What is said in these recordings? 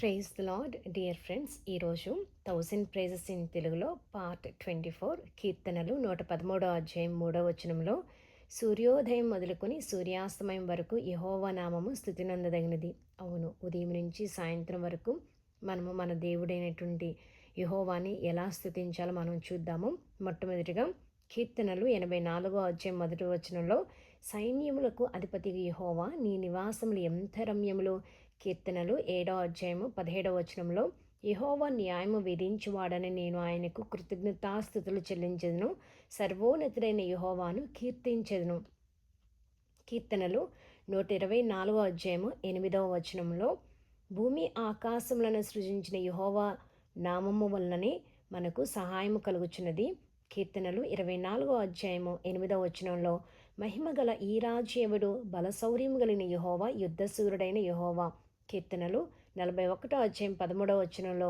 Praise the lord dear friends. ఈరోజు 1000 prices in తెలుగులో part 24 కీర్తనలు 113 అధ్యాయం 3వ వచనంలో సూర్యోదయం మొదలుకొని సూర్యాస్తమయం వరకు యెహోవా నామము స్తుతినందదగినది. అవును, ఉదయం నుంచి సాయంత్రం వరకు మనము మన దేవుడైనటువంటి యెహోవాని ఎలా స్తుతించాలో మనం చూద్దాము. మొట్టమొదటిగా కీర్తనలు 84వ అధ్యాయం 1వ వచనంలో సైన్యములకు అధిపతి యెహోవా నీ నివాసములు ఎంత రమ్యములు. కీర్తనలు 7వ అధ్యాయము 17వ వచనంలో యెహోవా న్యాయము విధించువాడని నేను ఆయనకు కృతజ్ఞతాస్థుతులు చెల్లించెదను, సర్వోన్నతుడైన యెహోవాను కీర్తించెదను. కీర్తనలు 124వ అధ్యాయము 8వ వచనంలో భూమి ఆకాశములను సృజించిన యెహోవా నామము వలననే మనకు సహాయము కలుగుచున్నది. కీర్తనలు 24వ అధ్యాయము 8వ వచనంలో మహిమగల ఈ రాజు ఎవడు, బలశౌర్యము కలిగిన యెహోవా, యుద్ధశూరుడైన యెహోవా. కీర్తనలు 41వ అధ్యాయం 13వ వచనంలో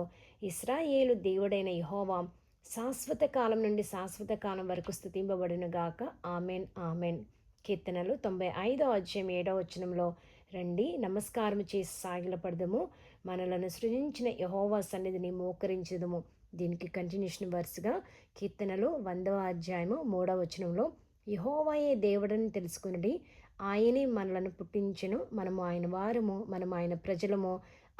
ఇశ్రాయేలు దేవుడైన యెహోవా శాశ్వత కాలం నుండి శాశ్వత కాలం వరకు స్తుతింపబడును గాక. Amen amen. కీర్తనలు 95వ అధ్యాయం 7వ వచనంలో రండి నమస్కారం చేసి సాగిలపడదము, మనలను సృజించిన యెహోవా సన్నిధిని మోకరించదము. దీనికి కంటిన్యూషన్ వర్స్గా కీర్తనలు 100వ అధ్యాయము 3వ వచనంలో యెహోవాయే దేవుడని తెలుసుకునడి, ఆయనే మనలను పుట్టించెను, మనము ఆయన వారము, మనము ఆయన ప్రజలము,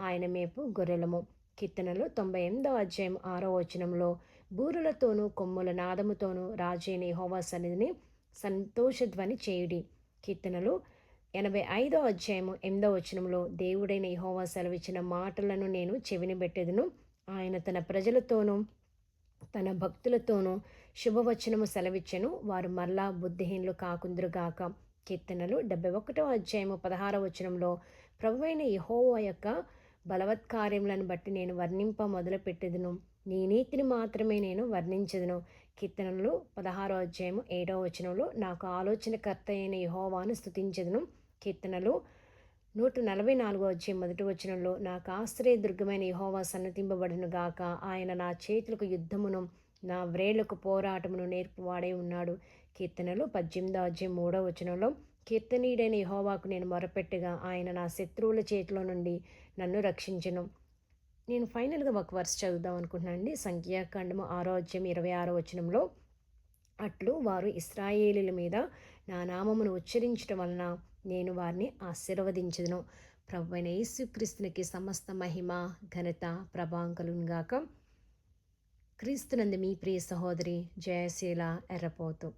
ఆయన మేపు గొర్రెలము. కీర్తనలు 98వ అధ్యాయం 6వ వచనంలో బూరులతోనూ కొమ్ముల నాదముతోనూ రాజైన యెహోవా సన్నిధిని సంతోషధ్వని చేయుడి. కీర్తనలు 85వ అధ్యాయము 8వ వచనంలో దేవుడైన యెహోవా సెలవిచ్చిన మాటలను నేను చెవినబెట్టెదను, ఆయన తన ప్రజలతోనూ తన భక్తులతోనూ శుభవచనము సెలవిచ్చెను, వారు మరలా బుద్ధిహీనులు కాకుందురుగాక. కీర్తనలు 71వ అధ్యాయము 16వ వచనంలో ప్రభువైన యెహోవా యొక్క బలవత్కార్యములను బట్టి నేను వర్ణింప మొదలుపెట్టెదను, నీ నీతిని మాత్రమే నేను వర్ణించెదను. కీర్తనలు 16వ అధ్యాయము 7వ వచనంలో నాకు ఆలోచనకర్త అయిన యెహోవాను స్తుతించెదను. కీర్తనలు 144వ అధ్యాయం 1వ వచనంలో నాకు ఆశ్రయదుర్గమైన యెహోవా సన్నతింపబడును గాక. ఆయన నా చేతులకు యుద్ధమును నా వ్రేళ్లకు పోరాటమును నేర్పువాడై ఉన్నాడు. కీర్తనలు 18వ అధ్యాయం 3వ వచనంలో కీర్తనీయుడైన యెహోవాకు నేను మొరపెట్టగా ఆయన నా శత్రువుల చేతిలో నుండి నన్ను రక్షించెను. నేను ఫైనల్గా ఒక వర్స్ చదువుదాం అనుకుంటున్నాను అండి. సంఖ్యాకాండము 6వ అధ్యాయం 26వ వచనంలో అట్లు వారు ఇశ్రాయేలీల మీద నా నామమును ఉచ్చరించటం వలన నేను వారిని ఆశీర్వదించెదను. ప్రభువైన యేసుక్రీస్తునికి సమస్త మహిమ ఘనత ప్రభావం కలుగును గాక. క్రీస్తునందు మీ ప్రియ సహోదరి జయశీల ఎర్రపోతు.